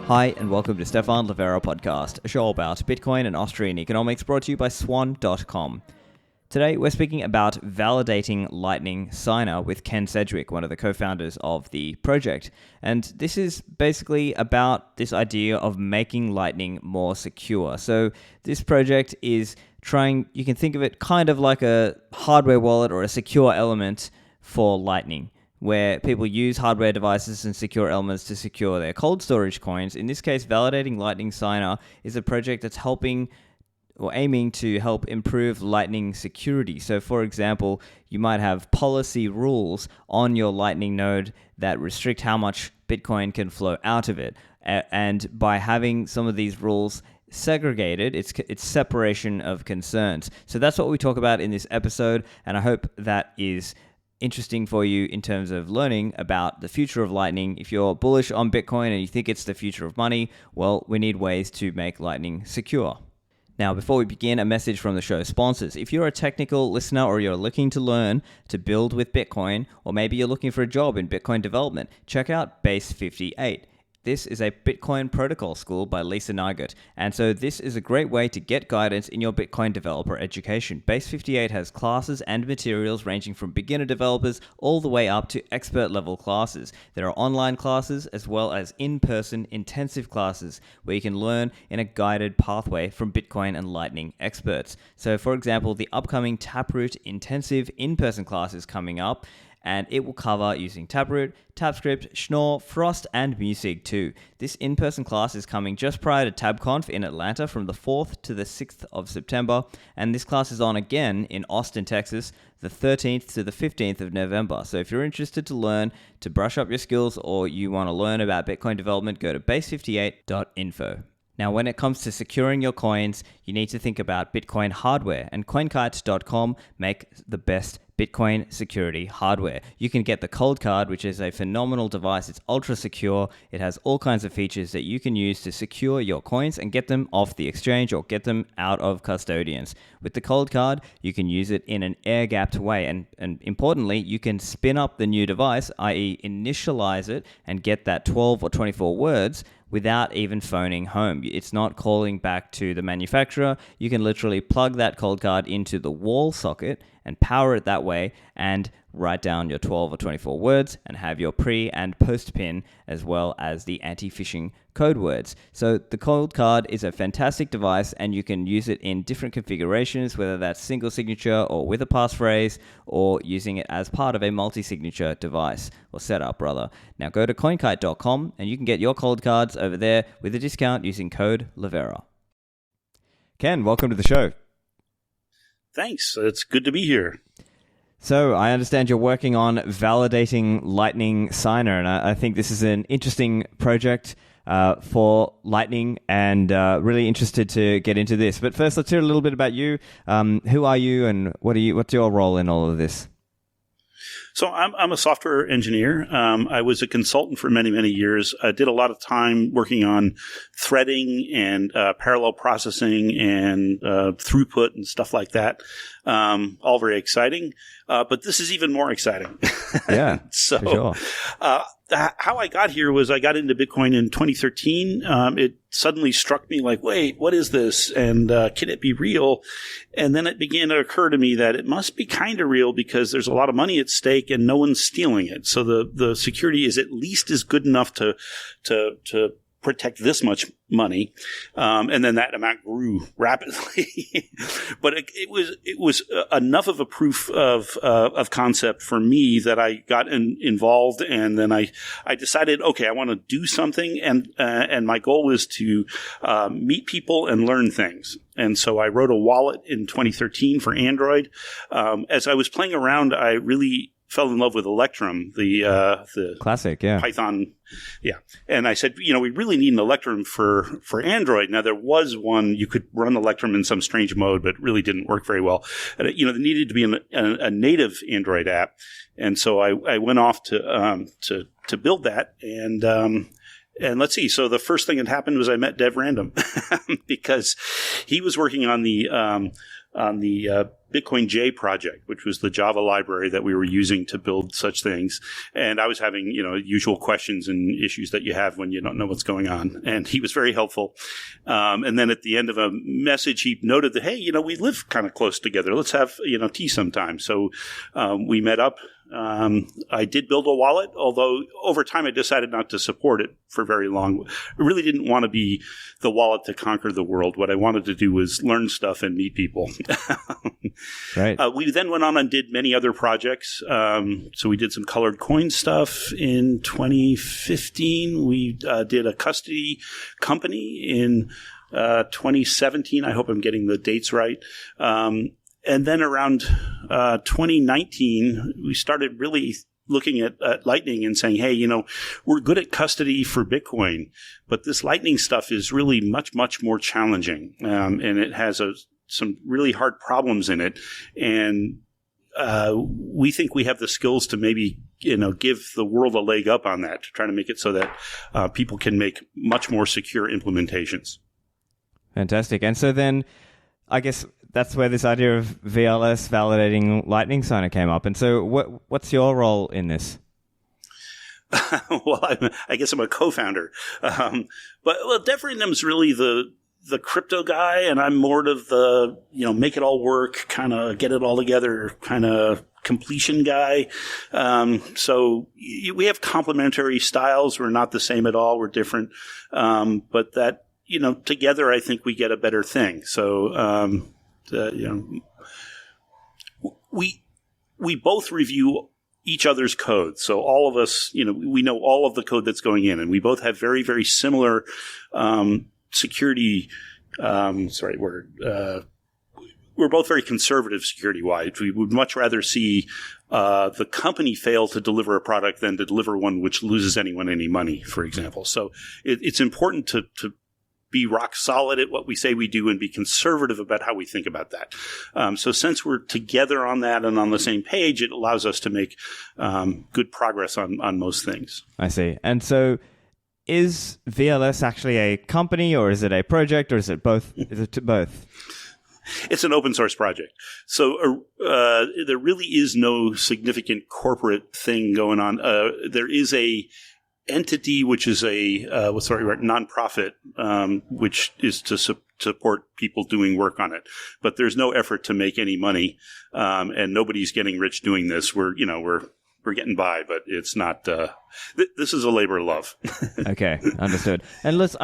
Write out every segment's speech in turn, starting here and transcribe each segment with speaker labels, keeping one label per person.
Speaker 1: Hi, and welcome to Stephan Livera podcast, a show about Bitcoin and Austrian economics brought to you by swan.com. Today, we're speaking about validating Lightning Signer with Ken Sedgwick, one of the co-founders of the project. And this is basically about this idea of making Lightning more secure. So this project is you can think of it kind of like a hardware wallet or a secure element for Lightning, where people use hardware devices and secure elements to secure their cold storage coins. In this case, Validating Lightning Signer is a project that's helping or aiming to help improve Lightning security. So for example, you might have policy rules on your Lightning node that restrict how much Bitcoin can flow out of it. And by having some of these rules segregated, it's separation of concerns. So that's what we talk about in this episode, and I hope that is interesting for you in terms of learning about the future of Lightning. If you're bullish on Bitcoin and you think it's the future of money, well, we need ways to make Lightning secure. Now, before we begin, a message from the show's sponsors. If you're a technical listener or you're looking to learn to build with Bitcoin, or maybe you're looking for a job in Bitcoin development, check out Base 58. This is a Bitcoin protocol school by Lisa Nygaard, and so this is a great way to get guidance in your Bitcoin developer education. Base 58 has classes and materials ranging from beginner developers all the way up to expert level classes. There are online classes as well as in-person intensive classes where you can learn in a guided pathway from Bitcoin and Lightning experts. So for example, the upcoming Taproot intensive in-person class is coming up, and it will cover using Taproot, TabScript, Schnorr, Frost, and Musig too. This in-person class is coming just prior to TabConf in Atlanta from the 4th to the 6th of September, and this class is on again in Austin, Texas, the 13th to the 15th of November. So if you're interested to learn, to brush up your skills, or you want to learn about Bitcoin development, go to base58.info. Now, when it comes to securing your coins, you need to think about Bitcoin hardware, and CoinKite.com make the best Bitcoin security hardware. You can get the Cold Card, which is a phenomenal device. It's ultra secure. It has all kinds of features that you can use to secure your coins and get them off the exchange or get them out of custodians. With the Cold Card, you can use it in an air-gapped way, and importantly, you can spin up the new device, i.e. initialize it, and get that 12 or 24 words without even phoning home. It's not calling back to the manufacturer. You can literally plug that Cold Card into the wall socket and power it that way and write down your 12 or 24 words and have your pre and post pin as well as the anti-phishing code words. So the Cold Card is a fantastic device, and you can use it in different configurations, whether that's single signature or with a passphrase, or using it as part of a multi-signature device or setup rather. Now go to coinkite.com and you can get your Cold Cards over there with a discount using code Livera. Ken, welcome to the show.
Speaker 2: Thanks. It's good to be here.
Speaker 1: So I understand you're working on validating Lightning Signer, and I think this is an interesting project for Lightning, and really interested to get into this. But first, let's hear a little bit about you. Who are you, and what's your role in all of this?
Speaker 2: So I'm a software engineer. I was a consultant for many, many years. I did a lot of time working on threading and parallel processing and throughput and stuff like that. All very exciting. But this is even more exciting.
Speaker 1: Yeah,
Speaker 2: so,
Speaker 1: for sure.
Speaker 2: How I got here was I got into Bitcoin in 2013. It suddenly struck me like, wait, what is this? And can it be real? And then it began to occur to me that it must be kind of real because there's a lot of money at stake and no one's stealing it. So the security is at least as good enough to protect this much money, and then that amount grew rapidly. But it was enough of a proof of concept for me that I got involved, and then I decided, okay, I want to do something, and my goal was to meet people and learn things. And so I wrote a wallet in 2013 for Android. As I was playing around, I really fell in love with Electrum, the
Speaker 1: classic, yeah,
Speaker 2: Python, yeah. And I said, we really need an Electrum for Android. Now there was one you could run Electrum in some strange mode, but it really didn't work very well. And there needed to be a native Android app, and so I went off to build that. And let's see. So the first thing that happened was I met Dev Random because he was working on the on the Bitcoin J project, which was the Java library that we were using to build such things. And I was having, usual questions and issues that you have when you don't know what's going on. And he was very helpful. And then at the end of a message, he noted that, hey, we live kind of close together. Let's have, tea sometime. So we met up. I did build a wallet, although over time I decided not to support it for very long. I really didn't want to be the wallet to conquer the world. What I wanted to do was learn stuff and meet people.
Speaker 1: Right.
Speaker 2: We then went on and did many other projects. So we did some colored coin stuff in 2015. We did a custody company in 2017. I hope I'm getting the dates right. And then around 2019, we started really looking at Lightning and saying, hey, we're good at custody for Bitcoin, but this Lightning stuff is really much, much more challenging. And it has some really hard problems in it. And we think we have the skills to maybe, give the world a leg up on that, to try to make it so that people can make much more secure implementations.
Speaker 1: Fantastic. And so then I guess that's where this idea of VLS validating Lightning signer came up. And so what's your role in this?
Speaker 2: Well, I guess I'm a co-founder. But Devrinum's really the crypto guy, and I'm more of the, make it all work, kind of get it all together, kind of completion guy. So we have complementary styles. We're not the same at all. We're different. But that, together, I think we get a better thing. So, we both review each other's code. So all of us, we know all of the code that's going in, and we both have very, very similar security. We're both very conservative security-wise. We would much rather see the company fail to deliver a product than to deliver one which loses anyone any money, for example. So it's important to be rock solid at what we say we do and be conservative about how we think about that. So since we're together on that and on the same page, it allows us to make good progress on most things.
Speaker 1: I see. And so is VLS actually a company, or is it a project, or is it both? Is it both?
Speaker 2: It's an open source project. So there really is no significant corporate thing going on. There is a entity which is a nonprofit, which is to support people doing work on it. But there's no effort to make any money, and nobody's getting rich doing this. We're getting by, but it's not. This is a labor of love.
Speaker 1: Okay, understood. And let's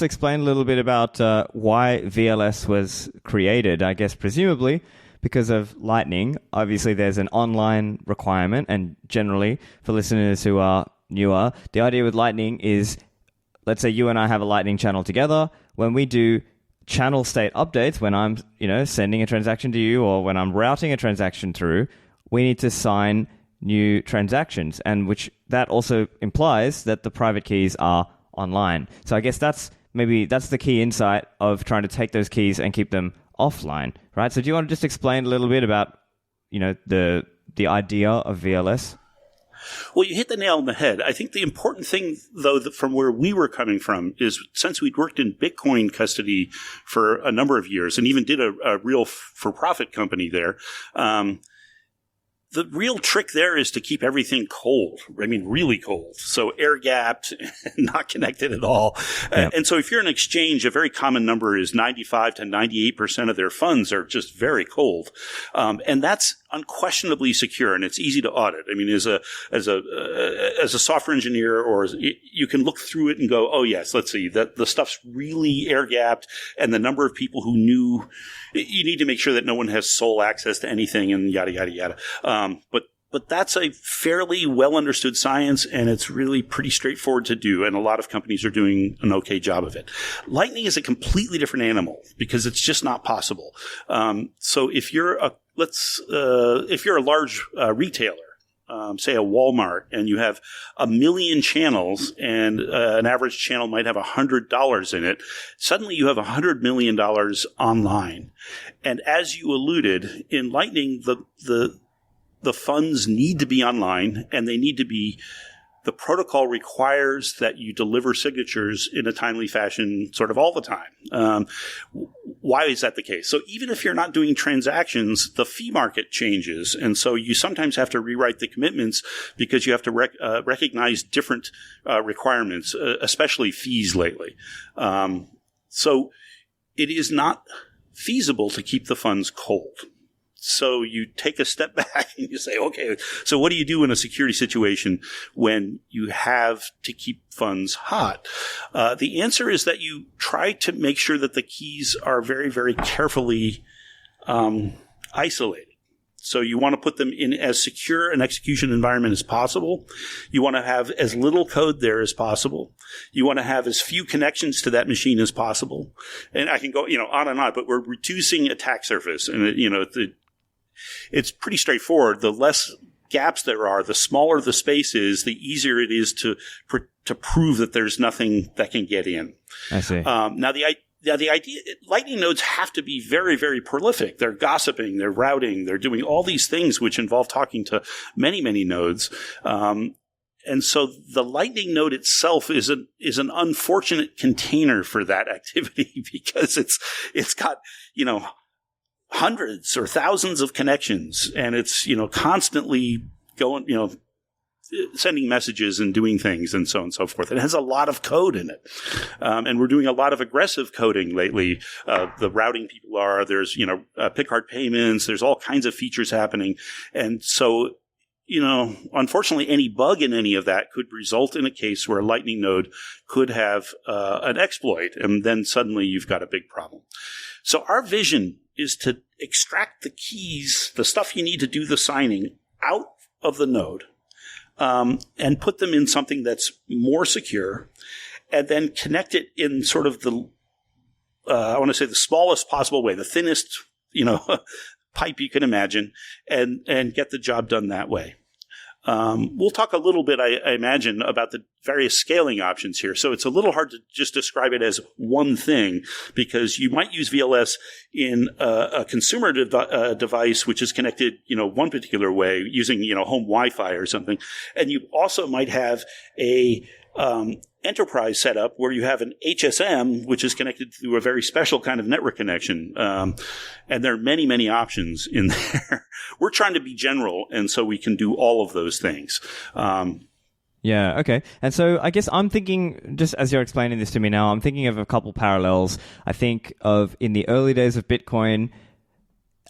Speaker 1: explain a little bit about why VLS was created. I guess presumably because of Lightning. Obviously, there's an online requirement, and generally, for listeners who are newer, the idea with Lightning is, let's say you and I have a Lightning channel together. When we do channel state updates, when I'm sending a transaction to you, or when I'm routing a transaction through, we need to sign new transactions, and which that also implies that the private keys are online. So I guess that's the key insight of trying to take those keys and keep them offline, right? So do you want to just explain a little bit about the idea of VLS?
Speaker 2: Well, you hit the nail on the head. I think the important thing, though, from where we were coming from is, since we'd worked in Bitcoin custody for a number of years and even did a real for-profit company there, the real trick there is to keep everything cold. I mean, really cold. So air-gapped, not connected at all.
Speaker 1: Yeah.
Speaker 2: And so if you're an exchange, a very common number is 95 to 98% of their funds are just very cold. And that's unquestionably secure, and it's easy to audit. I mean, as a software engineer, you can look through it and go, oh yes, let's see, that the stuff's really air-gapped, and the number of people who knew, you need to make sure that no one has sole access to anything, and yada yada yada. But that's a fairly well understood science, and it's really pretty straightforward to do, and a lot of companies are doing an okay job of it. Lightning is a completely different animal because it's just not possible. So if you're a large retailer, say a Walmart, and you have 1 million channels, and an average channel might have $100 in it, suddenly you have $100 million online. And as you alluded, in Lightning, the funds need to be online, and they need to be, the protocol requires that you deliver signatures in a timely fashion sort of all the time. why is that the case? So even if you're not doing transactions, the fee market changes. And so you sometimes have to rewrite the commitments because you have to recognize different requirements, especially fees lately. So it is not feasible to keep the funds cold. So you take a step back and you say, okay, so what do you do in a security situation when you have to keep funds hot? The answer is that you try to make sure that the keys are very, very carefully isolated. So you want to put them in as secure an execution environment as possible. You want to have as little code there as possible. You want to have as few connections to that machine as possible. And I can go, on and on, but we're reducing attack surface. And, it's pretty straightforward. The less gaps there are, the smaller the space is, the easier it is to prove that there's nothing that can get in.
Speaker 1: I see.
Speaker 2: Now, the idea, Lightning nodes have to be very, very prolific. They're gossiping, they're routing, they're doing all these things which involve talking to many, many nodes. And so the Lightning node itself is an unfortunate container for that activity because it's got, hundreds or thousands of connections, and it's, constantly going, sending messages and doing things and so on and so forth. It has a lot of code in it. And we're doing a lot of aggressive coding lately. The routing people are, there's, pick card payments, there's all kinds of features happening. And so, unfortunately, any bug in any of that could result in a case where a Lightning node could have an exploit, and then suddenly you've got a big problem. So our vision is to extract the keys, the stuff you need to do the signing, out of the node, and put them in something that's more secure, and then connect it in sort of the, I want to say the smallest possible way, the thinnest, pipe you can imagine, and get the job done that way. We'll talk a little bit, I imagine, about the various scaling options here. So it's a little hard to just describe it as one thing, because you might use VLS in a consumer device which is connected, one particular way using, home Wi-Fi or something. And you also might have a enterprise setup where you have an HSM, which is connected through a very special kind of network connection. And there are many, many options in there. We're trying to be general, and so we can do all of those things.
Speaker 1: Yeah, okay. And so I guess I'm thinking, just as you're explaining this to me now, I'm thinking of a couple parallels. I think of in the early days of Bitcoin,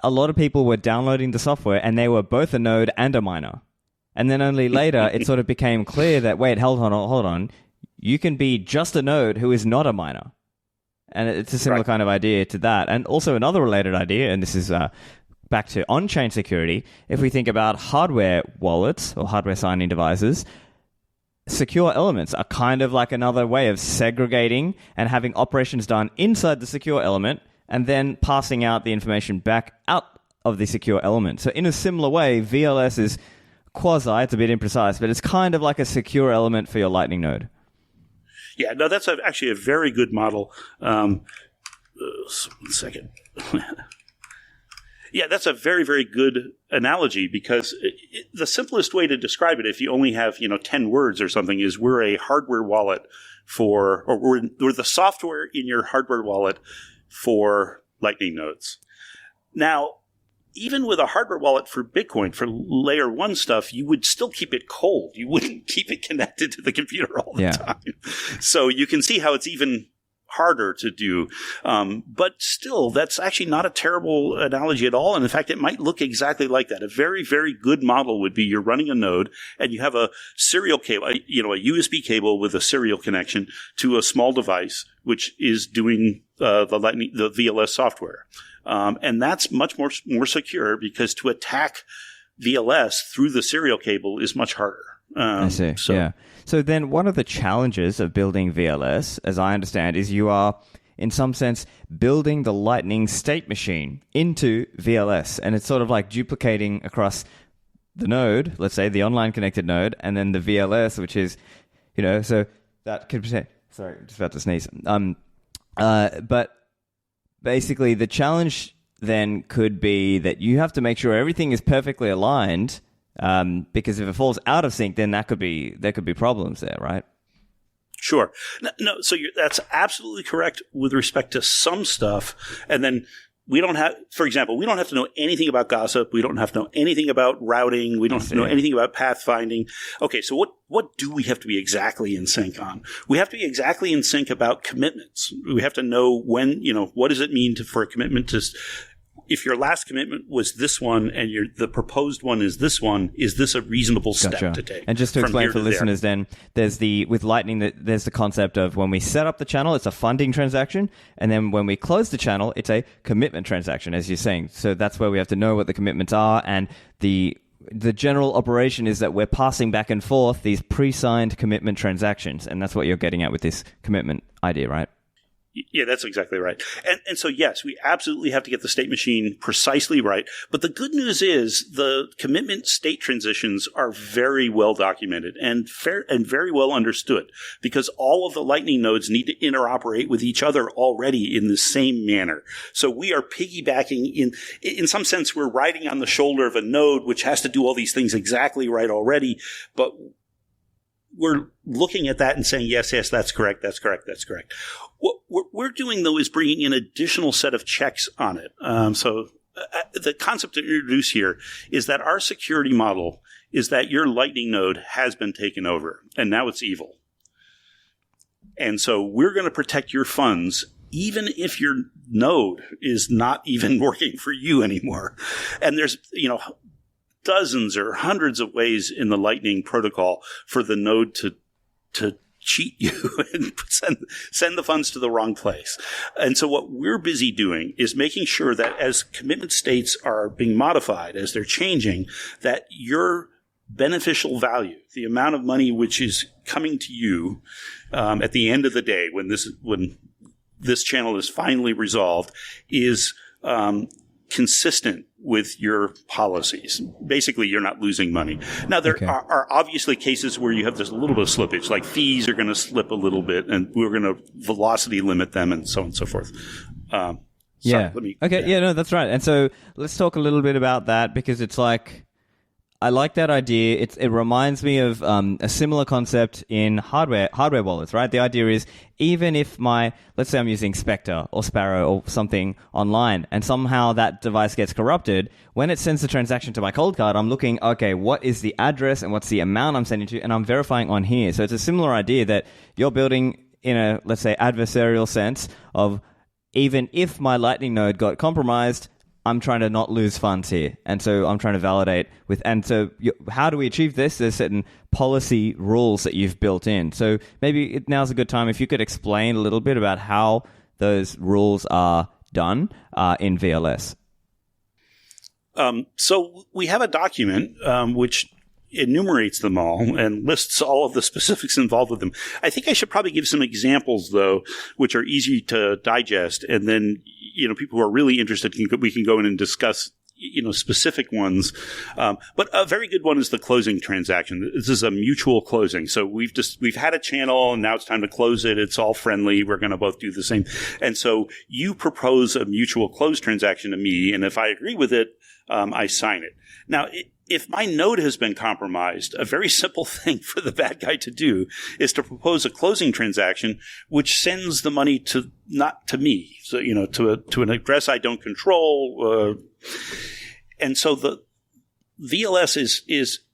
Speaker 1: a lot of people were downloading the software and they were both a node and a miner. And then only later it sort of became clear that, wait, hold on. You can be just a node who is not a miner. And it's a similar kind of idea to that. And also another related idea, and this is back to on-chain security. If we think about hardware wallets or hardware signing devices, secure elements are kind of like another way of segregating and having operations done inside the secure element and then passing out the information back out of the secure element. So in a similar way, VLS is quasi, it's a bit imprecise, but it's kind of like a secure element for your Lightning node.
Speaker 2: Yeah, no, that's actually a very good model. 1 second. Yeah, that's a very, very good analogy, because the simplest way to describe it, if you only have 10 words or something, is we're a hardware wallet or we're the software in your hardware wallet for Lightning nodes. Now, even with a hardware wallet for Bitcoin, for layer 1 stuff, you would still keep it cold. You wouldn't keep it connected to the computer all the time. So you can see how it's even harder to do. But still, that's actually not a terrible analogy at all. And in fact, it might look exactly like that. A very, very good model would be you're running a node and you have a serial cable, a USB cable with a serial connection to a small device, which is doing the VLS software. And that's much more secure, because to attack VLS through the serial cable is much harder.
Speaker 1: I see. Yeah. So then one of the challenges of building VLS, as I understand, is you are, in some sense, building the Lightning state machine into VLS. And it's sort of like duplicating across the node, let's say the online connected node, and then the VLS, which is, so that could be... Sorry, just about to sneeze. But basically, the challenge then could be that you have to make sure everything is perfectly aligned, because if it falls out of sync, then there could be problems there, right?
Speaker 2: Sure. No, so that's absolutely correct with respect to some stuff. And then we don't have, for example, we don't have to know anything about gossip. We don't have to know anything about routing. We don't have to know anything about pathfinding. Okay, so what do we have to be exactly in sync on? We have to be exactly in sync about commitments. We have to know when, what does it mean for a commitment to, if your last commitment was this one and the proposed one is this one, is this a reasonable step to take?
Speaker 1: And just to explain for listeners then, with Lightning, there's the concept of when we set up the channel, it's a funding transaction. And then when we close the channel, it's a commitment transaction, as you're saying. So that's where we have to know what the commitments are. And the general operation is that we're passing back and forth these pre-signed commitment transactions. And that's what you're getting at with this commitment idea, right?
Speaker 2: Yeah, that's exactly right. And so, yes, we absolutely have to get the state machine precisely right. But the good news is the commitment state transitions are very well documented and very well understood, because all of the Lightning nodes need to interoperate with each other already in the same manner. So we are piggybacking in some sense, we're riding on the shoulder of a node which has to do all these things exactly right already. But we're looking at that and saying, yes, that's correct, that's correct, that's correct. What we're doing, though, is bringing an additional set of checks on it. So the concept to introduce here is that our security model is that your Lightning node has been taken over, and now it's evil. And so we're going to protect your funds even if your node is not even working for you anymore. And there's, dozens or hundreds of ways in the Lightning protocol for the node to cheat you and send the funds to the wrong place. And so what we're busy doing is making sure that as commitment states are being modified, as they're changing, that your beneficial value, the amount of money which is coming to you at the end of the day when this channel is finally resolved, is consistent with your policies. Basically, you're not losing money. Now, there are obviously cases where you have this little bit of slippage, like fees are going to slip a little bit, and we're going to velocity limit them, and so on and so forth.
Speaker 1: No, that's right. And so let's talk a little bit about that, because it's like, I like that idea. It reminds me of a similar concept in hardware wallets, right? The idea is, even if let's say I'm using Spectre or Sparrow or something online, and somehow that device gets corrupted, when it sends the transaction to my cold card, I'm looking, okay, what is the address and what's the amount I'm sending to, and I'm verifying on here. So it's a similar idea that you're building in a, let's say, adversarial sense of, even if my Lightning node got compromised, I'm trying to not lose funds here. And so I'm trying to validate how do we achieve this? There's certain policy rules that you've built in. So maybe now's a good time if you could explain a little bit about how those rules are done in VLS.
Speaker 2: So we have a document which enumerates them all and lists all of the specifics involved with them. I think I should probably give some examples, though, which are easy to digest, and then people who are really interested we can go in and discuss specific ones. But a very good one is the closing transaction. This is a mutual closing. So we've had a channel, and now it's time to close it. It's all friendly. We're going to both do the same. And so you propose a mutual close transaction to me, and if I agree with it, I sign it. Now, if my node has been compromised, a very simple thing for the bad guy to do is to propose a closing transaction which sends the money not to me, so to an address I don't control, and so the VLS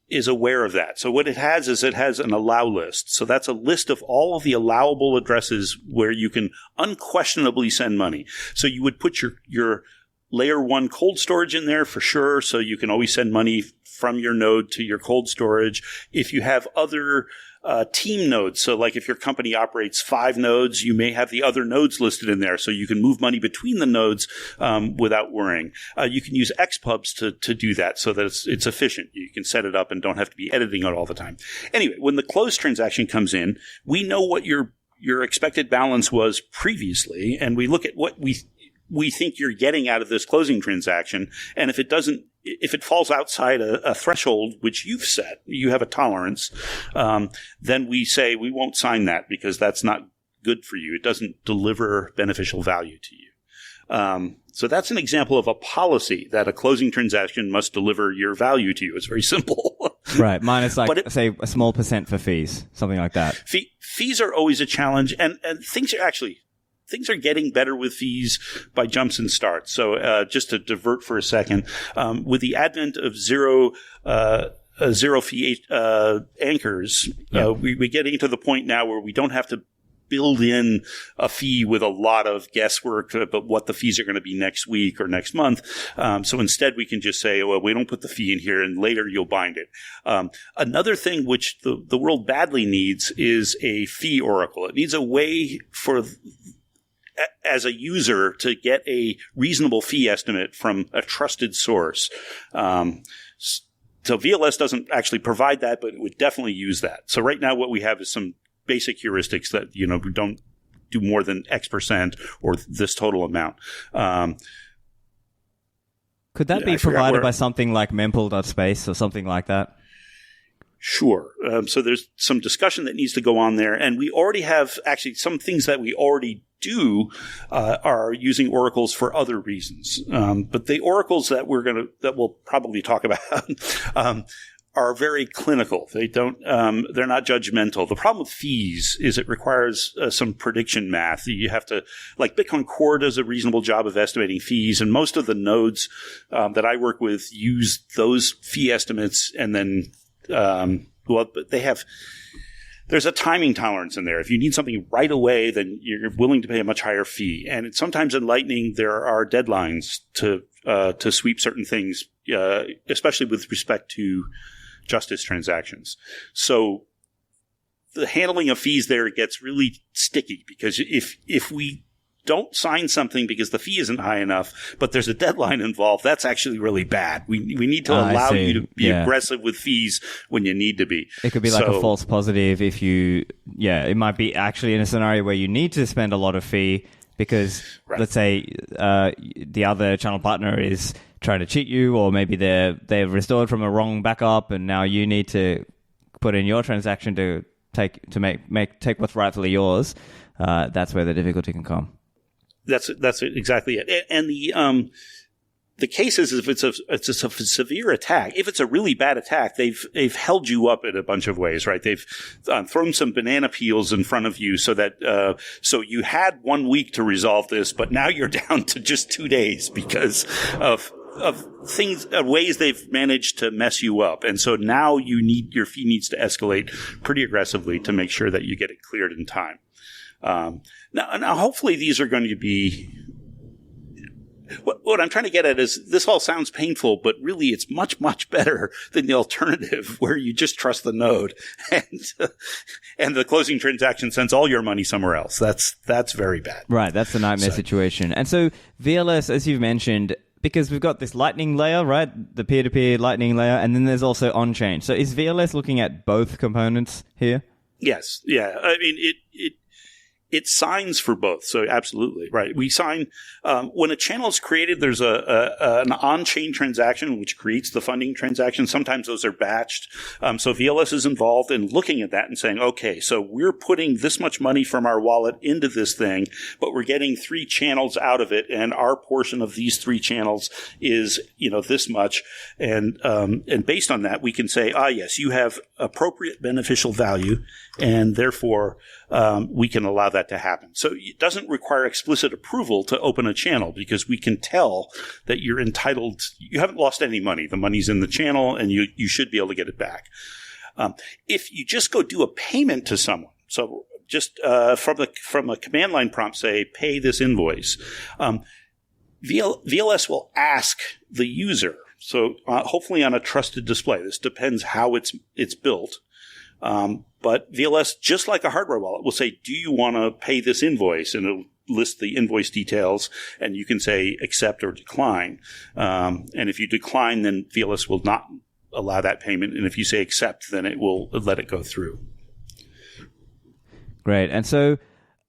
Speaker 2: is aware of that. So what it has is an allow list. So that's a list of all of the allowable addresses where you can unquestionably send money. So you would put your layer 1 cold storage in there for sure, so you can always send money from your node to your cold storage. If you have other team nodes, so like if your company operates 5 nodes, you may have the other nodes listed in there, so you can move money between the nodes without worrying. You can use XPubs to do that so that it's efficient. You can set it up and don't have to be editing it all the time. Anyway, when the close transaction comes in, we know what your expected balance was previously, and we look at what we think you're getting out of this closing transaction. And if it falls outside a threshold which you've set, you have a tolerance, then we say we won't sign that because that's not good for you. It doesn't deliver beneficial value to you. So that's an example of a policy that a closing transaction must deliver your value to you. It's very simple.
Speaker 1: Right. Minus say a small percent for fees, something like that.
Speaker 2: Fees are always a challenge, and things are getting better with fees by jumps and starts. So just to divert for a second, with the advent of zero fee anchors, we're getting to the point now where we don't have to build in a fee with a lot of guesswork about what the fees are going to be next week or next month. So instead, we can just say, well, we don't put the fee in here, and later you'll bind it. Another thing which the world badly needs is a fee oracle. It needs a way for as a user to get a reasonable fee estimate from a trusted source. So VLS doesn't actually provide that, but it would definitely use that. So right now what we have is some basic heuristics that, we don't do more than X percent or this total amount.
Speaker 1: Could that be provided by something like mempool.space or something like that?
Speaker 2: Sure. So there's some discussion that needs to go on there. And we already have actually some things that we already do are using oracles for other reasons. But the oracles that we'll probably talk about are very clinical. They're not judgmental. The problem with fees is it requires some prediction math. You have to, like Bitcoin Core does a reasonable job of estimating fees, and most of the nodes that I work with use those fee estimates, and then, there's a timing tolerance in there. If you need something right away, then you're willing to pay a much higher fee. And sometimes in Lightning, there are deadlines to sweep certain things, especially with respect to justice transactions. So the handling of fees there gets really sticky, because if we don't sign something because the fee isn't high enough, but there's a deadline involved, that's actually really bad. We need to allow you to be aggressive with fees when you need to be.
Speaker 1: It could be like a false positive if it might be actually in a scenario where you need to spend a lot of fee because, let's say, the other channel partner is trying to cheat you, or maybe they've restored from a wrong backup, and now you need to put in your transaction to take what's rightfully yours. That's where the difficulty can come.
Speaker 2: That's exactly it. And the case is if it's a severe attack, if it's a really bad attack, they've held you up in a bunch of ways, right? They've thrown some banana peels in front of you so that so you had 1 week to resolve this, but now you're down to just 2 days because of ways they've managed to mess you up. And so now your fee needs to escalate pretty aggressively to make sure that you get it cleared in time. Now, hopefully these are going to be what I'm trying to get at is this all sounds painful, but really it's much, much better than the alternative where you just trust the node and the closing transaction sends all your money somewhere else. That's very bad.
Speaker 1: Right. That's the nightmare situation. And so VLS, as you've mentioned, because we've got this Lightning layer, right? The peer-to-peer Lightning layer, and then there's also on-chain. So is VLS looking at both components here?
Speaker 2: Yes. Yeah. I mean, it signs for both. So absolutely. Right. We sign, when a channel is created, there's an on-chain transaction, which creates the funding transaction. Sometimes those are batched. So VLS is involved in looking at that and saying, okay, so we're putting this much money from our wallet into this thing, but we're getting 3 channels out of it. And our portion of these 3 channels is, this much. And based on that, we can say, yes, you have appropriate beneficial value, and therefore, we can allow that to happen. So it doesn't require explicit approval to open a channel, because we can tell that you're entitled. You haven't lost any money. The money's in the channel, and you should be able to get it back. If you just go do a payment to someone, so just from a command line prompt, say, pay this invoice, VLS will ask the user, so hopefully on a trusted display. This depends how it's built. But VLS, just like a hardware wallet, will say, do you want to pay this invoice? And it'll list the invoice details, and you can say accept or decline. And if you decline, then VLS will not allow that payment. And if you say accept, then it will let it go through.
Speaker 1: Great. And so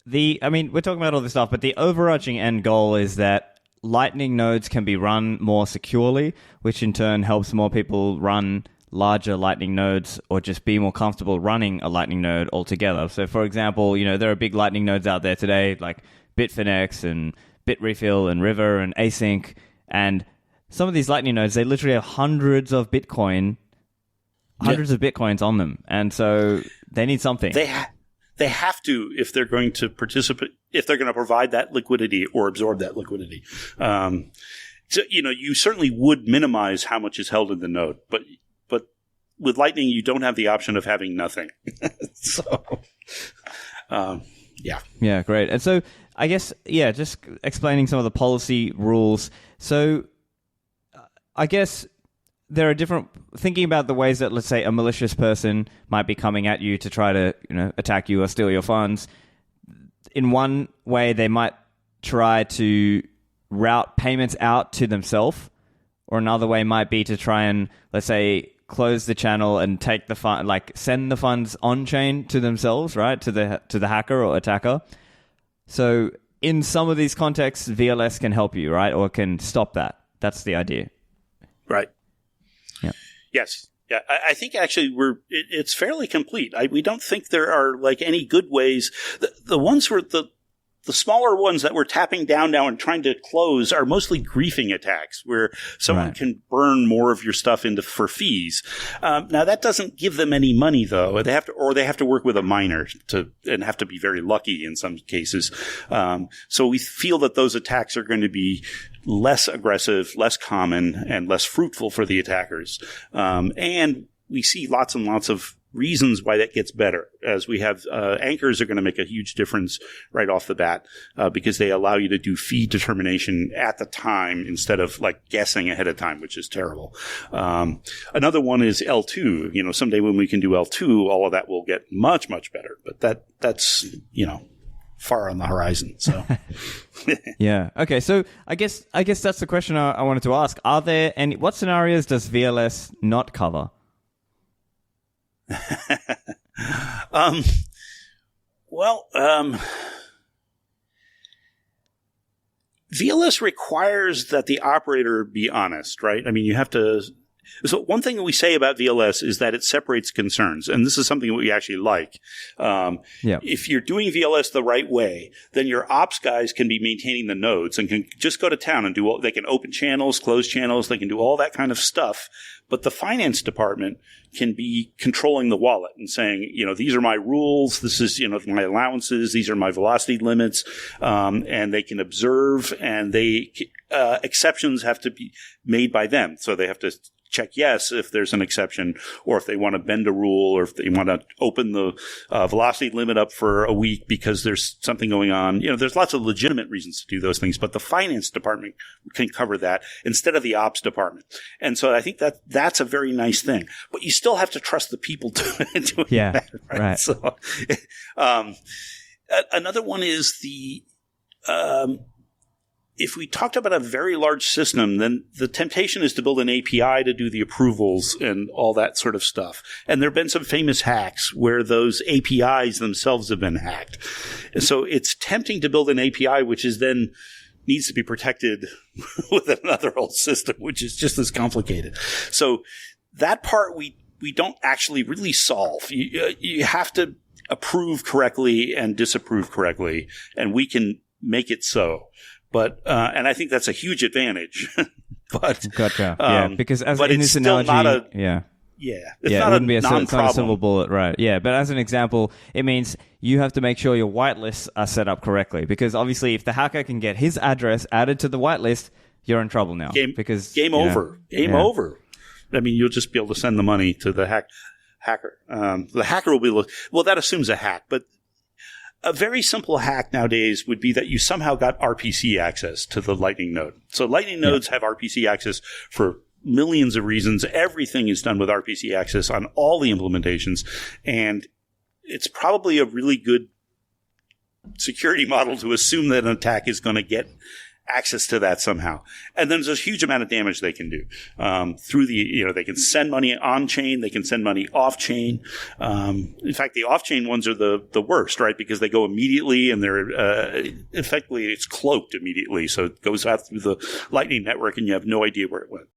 Speaker 1: we're talking about all this stuff, but the overarching end goal is that Lightning nodes can be run more securely, which in turn helps more people run larger Lightning nodes or just be more comfortable running a Lightning node altogether. So, for example, there are big Lightning nodes out there today like Bitfinex and Bitrefill and River and Async, and some of these Lightning nodes, they literally have hundreds of Bitcoins on them, and so they need something.
Speaker 2: They have to if they're going to participate, if they're going to provide that liquidity or absorb that liquidity. So, you certainly would minimize how much is held in the node, but with Lightning, you don't have the option of having nothing. So, yeah.
Speaker 1: Yeah, great. And so I guess, just explaining some of the policy rules. So I guess there are different, thinking about the ways that, let's say, a malicious person might be coming at you to try to, attack you or steal your funds. In one way, they might try to route payments out to themselves, or another way might be to try and, let's say, close the channel and take the fund, like send the funds on chain to themselves, right, to the hacker or attacker. So in some of these contexts, VLS can help you, right, or can stop that. That's the idea.
Speaker 2: Right.
Speaker 1: Yeah.
Speaker 2: Yes. Yeah. I think actually it's fairly complete. We don't think there are like any good ways. The ones where the smaller ones that we're tapping down now and trying to close are mostly griefing attacks, where someone can burn more of your stuff for fees. Now that doesn't give them any money, though. They have to work with a miner and have to be very lucky in some cases. So we feel that those attacks are going to be less aggressive, less common, and less fruitful for the attackers. And we see lots and lots of reasons why that gets better, as we have anchors are going to make a huge difference right off the bat, because they allow you to do fee determination at the time instead of like guessing ahead of time, which is terrible. Another one is L2. Someday when we can do L2, all of that will get much, much better. But that's far on the horizon. So
Speaker 1: yeah. Okay. So I guess that's the question I wanted to ask. Are there any? What scenarios does VLS not cover?
Speaker 2: VLS requires that the operator be honest, right? I mean, you have to. So one thing that we say about VLS is that it separates concerns, and this is something that we actually like. If you're doing VLS the right way, then your ops guys can be maintaining the nodes and can just go to town and they can open channels, close channels, they can do all that kind of stuff. But the finance department can be controlling the wallet and saying, these are my rules, this is, my allowances, these are my velocity limits, and they can observe, and exceptions have to be made by them. So they have to check yes if there's an exception, or if they want to bend a rule, or if they want to open the velocity limit up for a week because there's something going on. There's lots of legitimate reasons to do those things, but the finance department can cover that instead of the ops department. And so I think that's a very nice thing, but you still have to trust the people doing that. Right. So, another one is if we talked about a very large system, then the temptation is to build an API to do the approvals and all that sort of stuff. And there have been some famous hacks where those APIs themselves have been hacked. And so it's tempting to build an API, which is then needs to be protected with another whole system, which is just as complicated. So that part we don't actually really solve. You have to approve correctly and disapprove correctly, and we can make it so. But and I think that's a huge advantage. But
Speaker 1: gotcha. Because as
Speaker 2: but
Speaker 1: in
Speaker 2: it's
Speaker 1: this
Speaker 2: still
Speaker 1: analogy,
Speaker 2: not a
Speaker 1: it's not it wouldn't be it's not a silver bullet, right? Yeah, but as an example, it means you have to make sure your whitelists are set up correctly, because obviously, if the hacker can get his address added to the whitelist, you're in trouble now. Game
Speaker 2: over. Over. I mean, you'll just be able to send the money to the hacker. The hacker will be that assumes a hack, but a very simple hack nowadays would be that you somehow got RPC access to the Lightning node. So Lightning nodes have RPC access for millions of reasons. Everything is done with RPC access on all the implementations. And it's probably a really good security model to assume that an attack is going to get access to that somehow. And then there's a huge amount of damage they can do through they can send money on chain, they can send money off chain. In fact, the off chain ones are the worst, right? Because they go immediately, and they're effectively it's cloaked immediately. So it goes out through the Lightning network and you have no idea where it went.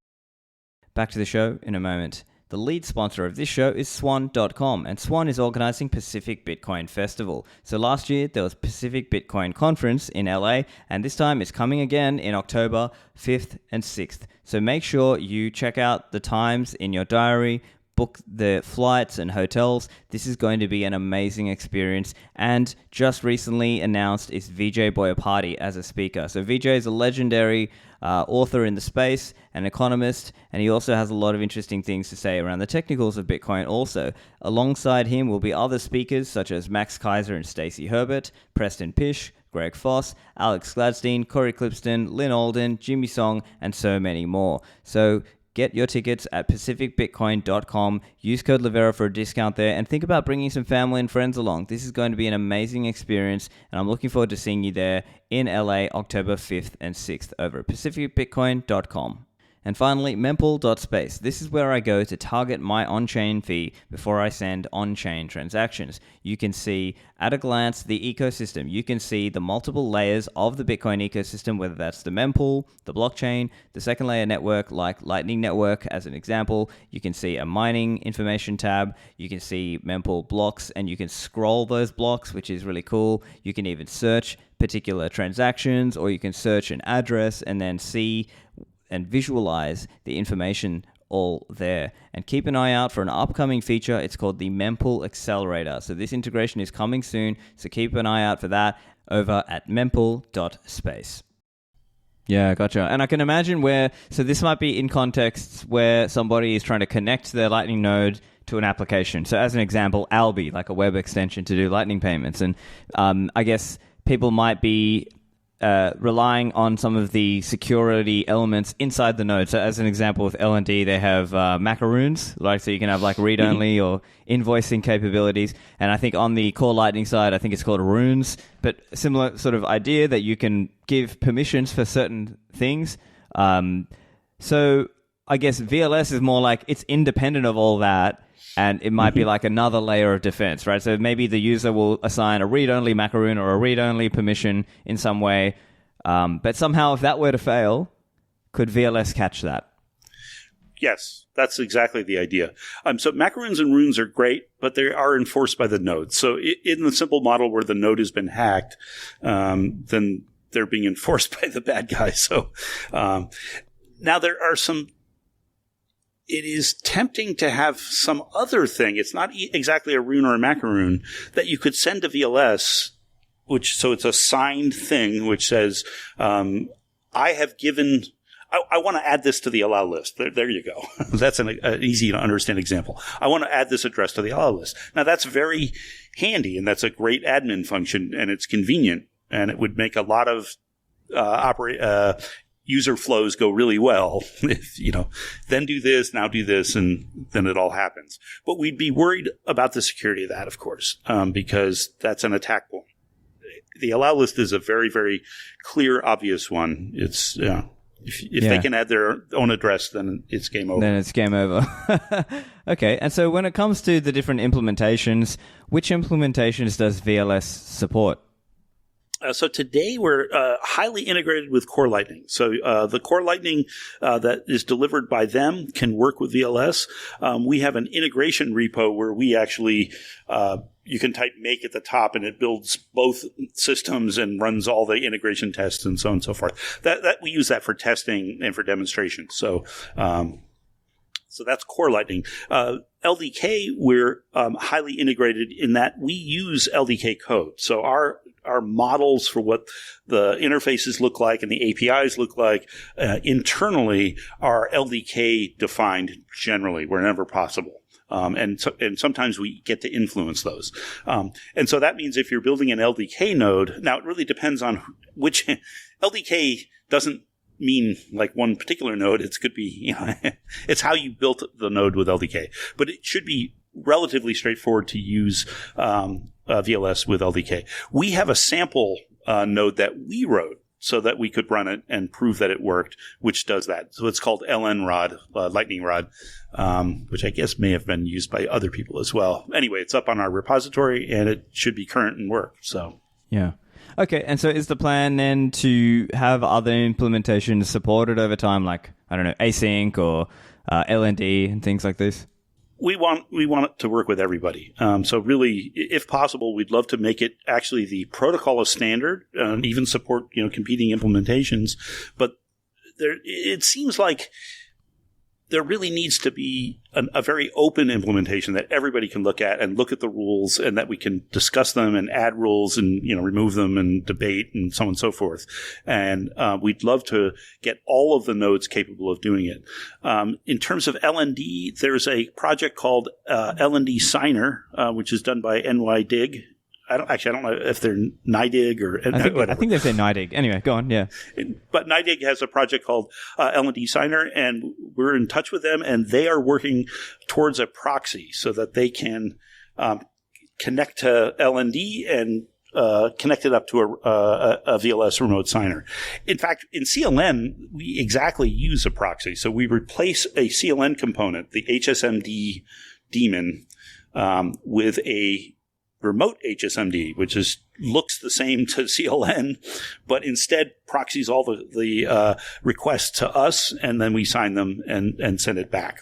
Speaker 1: Back to the show in a moment. The lead sponsor of this show is Swan.com, and Swan is organizing Pacific Bitcoin Festival. So last year, there was Pacific Bitcoin Conference in LA, and this time it's coming again in October 5th and 6th. So make sure you check out the times in your diary, book the flights and hotels. This is going to be an amazing experience. And just recently announced is Vijay Boyapati as a speaker. So Vijay is a legendary author in the space, an economist, and he also has a lot of interesting things to say around the technicals of Bitcoin also. Alongside him will be other speakers such as Max Kaiser and Stacey Herbert, Preston Pish, Greg Foss, Alex Gladstein, Corey Clipston, Lynn Alden, Jimmy Song, and so many more. So get your tickets at pacificbitcoin.com. Use code Livera for a discount there, and think about bringing some family and friends along. This is going to be an amazing experience, and I'm looking forward to seeing you there in LA October 5th and 6th over at pacificbitcoin.com. And finally, mempool.space. This is where I go to target my on-chain fee before I send on-chain transactions. You can see at a glance the ecosystem. You can see the multiple layers of the Bitcoin ecosystem, whether that's the mempool, the blockchain, the second layer network like Lightning Network as an example. You can see a mining information tab. You can see mempool blocks, and you can scroll those blocks, which is really cool. You can even search particular transactions, or you can search an address and then see and visualize the information all there. And keep an eye out for an upcoming feature. It's called the Mempool Accelerator. So this integration is coming soon, so keep an eye out for that over at mempool.space. Yeah, gotcha. And I can imagine so this might be in contexts where somebody is trying to connect their Lightning node to an application. So as an example, Alby, like a web extension to do Lightning payments. And I guess people might be relying on some of the security elements inside the node. So as an example, with LND, they have macaroons, so you can have like read-only or invoicing capabilities. And I think on the core Lightning side, I think it's called runes, but similar sort of idea that you can give permissions for certain things. So I guess VLS is more like it's independent of all that, and it might be like another layer of defense, right? So maybe the user will assign a read-only macaroon or a read-only permission in some way. But somehow, if that were to fail, could VLS catch that?
Speaker 2: Yes, that's exactly the idea. So macaroons and runes are great, but they are enforced by the node. So in the simple model where the node has been hacked, then they're being enforced by the bad guy. So now there are some... It is tempting to have some other thing. It's not exactly a rune or a macaroon that you could send to VLS, so it's a signed thing which says, I have given, I want to add this to the allow list. There you go. That's an easy to understand example. I want to add this address to the allow list. Now that's very handy, and that's a great admin function, and it's convenient, and it would make a lot of user flows go really well if, then do this, now do this, and then it all happens. But we'd be worried about the security of that, of course, because that's an attack point. The allow list is a very, very clear, obvious one. It's, if they can add their own address, then it's game over.
Speaker 1: Then it's game over. Okay. And so when it comes to the different implementations, which implementations does VLS support?
Speaker 2: So today we're highly integrated with Core Lightning. So the Core Lightning that is delivered by them can work with VLS. We have an integration repo where we actually you can type make at the top, and it builds both systems and runs all the integration tests and so on and so forth. That we use that for testing and for demonstration. So that's Core Lightning. LDK, we're highly integrated in that we use LDK code. So our models for what the interfaces look like and the APIs look like internally are LDK defined generally wherever possible. And sometimes we get to influence those. And so that means if you're building an LDK node, now it really depends on which LDK doesn't mean like one particular node. It could be, it's how you built the node with LDK, but it should be relatively straightforward to use VLS with LDK. We have a sample node that we wrote so that we could run it and prove that it worked, which does that. So it's called LN-ROD, Lightning Rod, which I guess may have been used by other people as well. Anyway, it's up on our repository, and it should be current and work. So
Speaker 1: yeah. Okay, and so is the plan then to have other implementations supported over time, like, I don't know, async or LND and things like this?
Speaker 2: We want it to work with everybody. So really, if possible, we'd love to make it actually the protocol of standard, and even support competing implementations. But it seems like there really needs to be a very open implementation that everybody can look at and look at the rules, and that we can discuss them and add rules and remove them and debate and so on and so forth. And we'd love to get all of the nodes capable of doing it. In terms of LND, there's a project called LND Signer, which is done by NYDIG. I don't know if they're NYDIG or
Speaker 1: I think they say NYDIG. Anyway, go on. Yeah.
Speaker 2: But NYDIG has a project called LND Signer, and we're in touch with them, and they are working towards a proxy so that they can connect to LND and connect it up to a VLS remote signer. In fact, in CLN, we exactly use a proxy. So we replace a CLN component, the HSMD daemon, with a remote HSMD, which looks the same to CLN, but instead proxies all the requests to us, and then we sign them and send it back.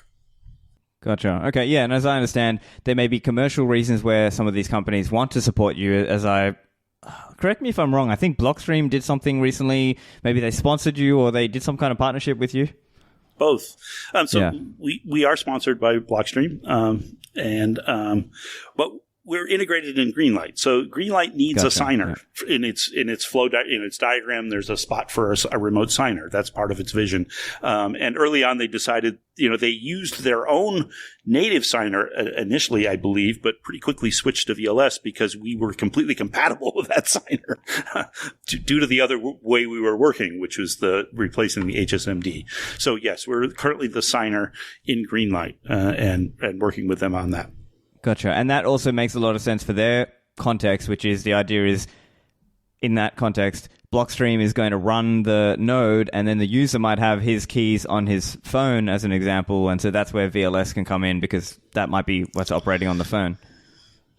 Speaker 1: Gotcha. Okay, yeah, and as I understand, there may be commercial reasons where some of these companies want to support you. Correct me if I'm wrong, I think Blockstream did something recently. Maybe they sponsored you, or they did some kind of partnership with you?
Speaker 2: Both. We are sponsored by Blockstream, but we're integrated in Greenlight. So Greenlight needs a signer in its flow in its diagram. There's a spot for a remote signer. That's part of its vision. And early on, they decided, they used their own native signer initially, I believe, but pretty quickly switched to VLS because we were completely compatible with that signer due to the other way we were working, which was replacing the HSMD. So yes, we're currently the signer in Greenlight and working with them on that.
Speaker 1: Gotcha. And that also makes a lot of sense for their context, which is the idea is, in that context, Blockstream is going to run the node, and then the user might have his keys on his phone, as an example, and so that's where VLS can come in, because that might be what's operating on the phone.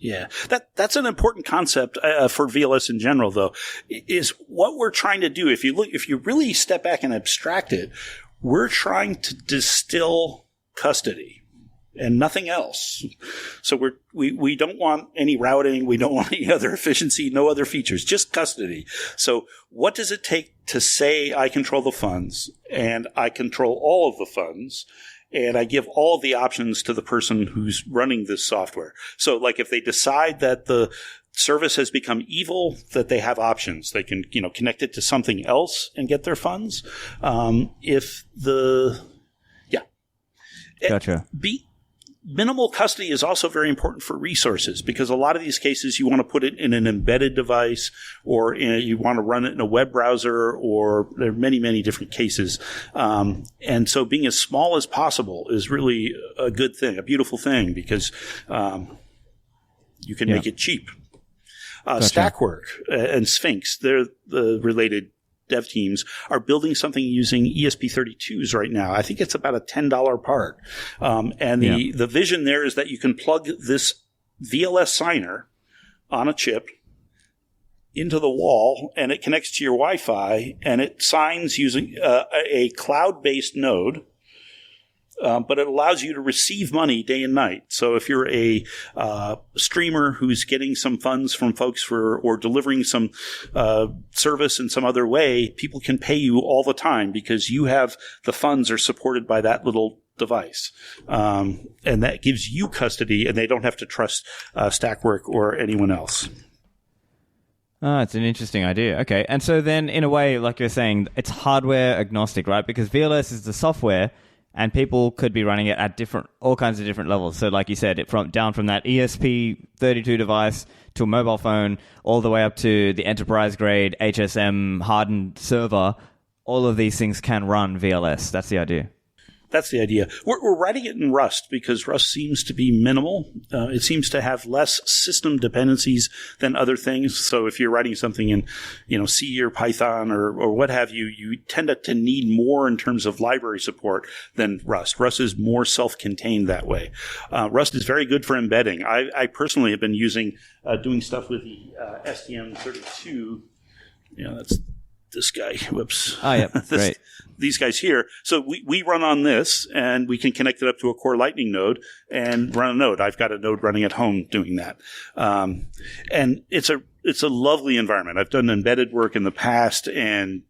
Speaker 2: Yeah, that's an important concept for VLS in general, though, is what we're trying to do. If you really step back and abstract it, we're trying to distill custody and nothing else. So we don't want any routing. We don't want any other efficiency, no other features, just custody. So what does it take to say I control the funds and I control all of the funds and I give all the options to the person who's running this software? So like if they decide that the service has become evil, that they have options. They can, connect it to something else and get their funds.
Speaker 1: Gotcha.
Speaker 2: Minimal custody is also very important for resources, because a lot of these cases you want to put it in an embedded device, or you want to run it in a web browser, or there are many, many different cases. And so being as small as possible is really a good thing, a beautiful thing, because you can make it cheap.
Speaker 1: Gotcha.
Speaker 2: Stackwork and Sphinx, they're the related dev teams, are building something using ESP32s right now. I think it's about a $10 part. And the vision there is that you can plug this VLS signer on a chip into the wall, and it connects to your Wi-Fi, and it signs using a cloud-based node. But it allows you to receive money day and night. So if you're a streamer who's getting some funds from folks or delivering some service in some other way, people can pay you all the time because the funds are supported by that little device. And that gives you custody, and they don't have to trust Stackwork or anyone else.
Speaker 1: It's an interesting idea. Okay. And so then, in a way, like you're saying, it's hardware agnostic, right? Because VLS is the software, and people could be running it at all kinds of different levels. So like you said, down from that ESP32 device to a mobile phone, all the way up to the enterprise-grade HSM hardened server, all of these things can run VLS. That's the idea.
Speaker 2: That's the idea. We're writing it in Rust because Rust seems to be minimal. It seems to have less system dependencies than other things. So if you're writing something in, C or Python or what have you, you tend to need more in terms of library support than Rust. Rust is more self-contained that way. Rust is very good for embedding. I personally have been doing stuff with the STM32. That's this guy. Whoops.
Speaker 1: Oh, yeah. Great.
Speaker 2: These guys here. So we run on this, and we can connect it up to a core Lightning node and run a node. I've got a node running at home doing that. And it's a lovely environment. I've done embedded work in the past, and,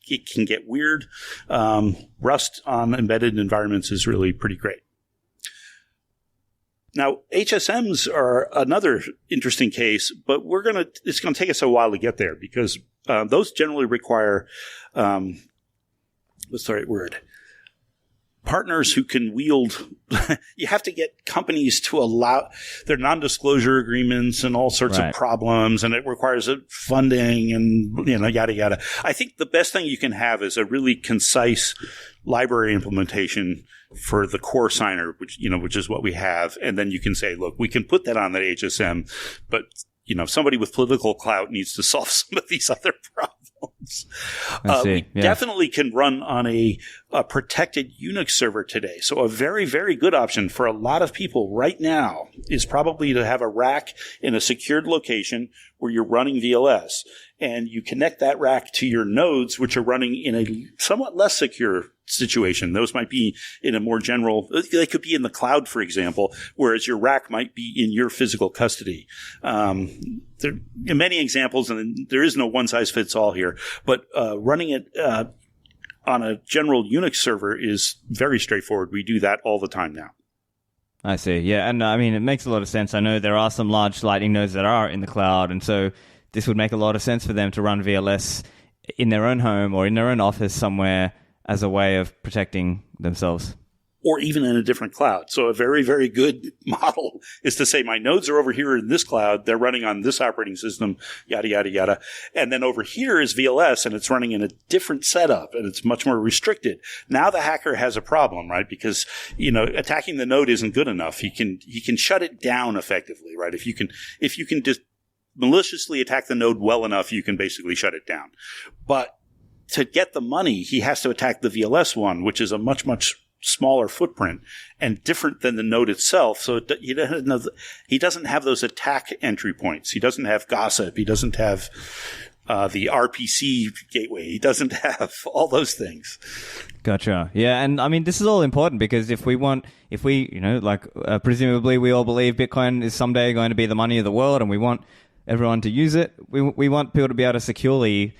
Speaker 2: it can get weird. Rust on embedded environments is really pretty great. Now, HSMs are another interesting case, but it's going to take us a while to get there because those generally require what's the right word? Partners who can wield. You have to get companies to allow their non-disclosure agreements and all sorts of problems, and it requires funding and yada yada. I think the best thing you can have is a really concise library implementation for the core signer, which is what we have, and then you can say, look, we can put that on the HSM, but somebody with political clout needs to solve some of these other problems. We definitely can run on a protected Unix server today. So a very, very good option for a lot of people right now is probably to have a rack in a secured location where you're running VLS, and you connect that rack to your nodes, which are running in a somewhat less secure situation. Those might be in a more general, they could be in the cloud, for example, whereas your rack might be in your physical custody. There are many examples, and there is no one-size-fits-all here, but running it on a general Unix server is very straightforward. We do that all the time now.
Speaker 1: I see. Yeah, and it makes a lot of sense. I know there are some large Lightning nodes that are in the cloud, and so this would make a lot of sense for them to run VLS in their own home or in their own office somewhere as a way of protecting themselves.
Speaker 2: Or even in a different cloud. So a very, very good model is to say my nodes are over here in this cloud. They're running on this operating system, yada, yada, yada. And then over here is VLS, and it's running in a different setup, and it's much more restricted. Now the hacker has a problem, right? Because, attacking the node isn't good enough. He can shut it down effectively, right? If you can just maliciously attack the node well enough, you can basically shut it down. But to get the money, he has to attack the VLS one, which is a much, much smaller footprint and different than the node itself. So he doesn't have those attack entry points. He doesn't have gossip. He doesn't have the RPC gateway. He doesn't have all those things.
Speaker 1: Gotcha. Yeah, and this is all important because presumably we all believe Bitcoin is someday going to be the money of the world, and we want everyone to use it. We want people to be able to securely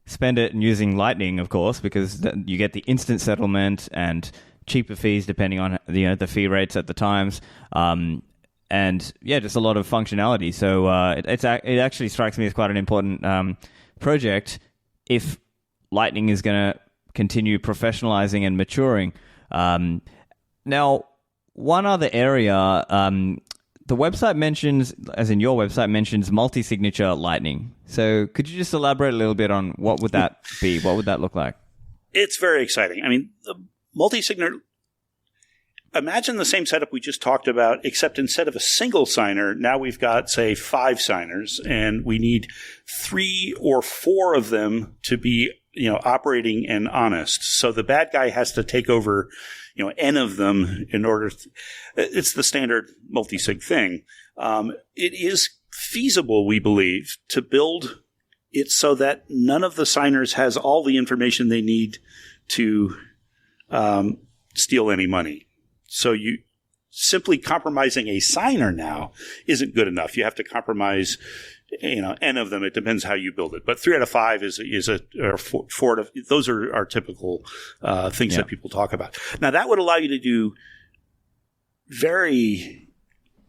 Speaker 1: spend it using Lightning, of course, because you get the instant settlement and cheaper fees depending on the fee rates at the times, and just a lot of functionality. So it actually strikes me as quite an important project if Lightning is going to continue professionalizing and maturing. Now, one other area, the website mentions, as in your website mentions, multi-signature Lightning. So could you just elaborate a little bit on what would that be? What would that look like? It's
Speaker 2: very exciting. The multi-signature, imagine the same setup we just talked about, except instead of a single signer, now we've got, say, 5 signers, and we need 3 or 4 of them to be, operating and honest. So the bad guy has to take over, N of them in order to, it's the standard multi-sig thing. It is feasible, we believe, to build it so that none of the signers has all the information they need to steal any money. So you simply compromising a signer now isn't good enough. You have to compromise, N of them. It depends how you build it. But 3 out of 5 or 4 to, those are our typical things that people talk about. Now that would allow you to do very,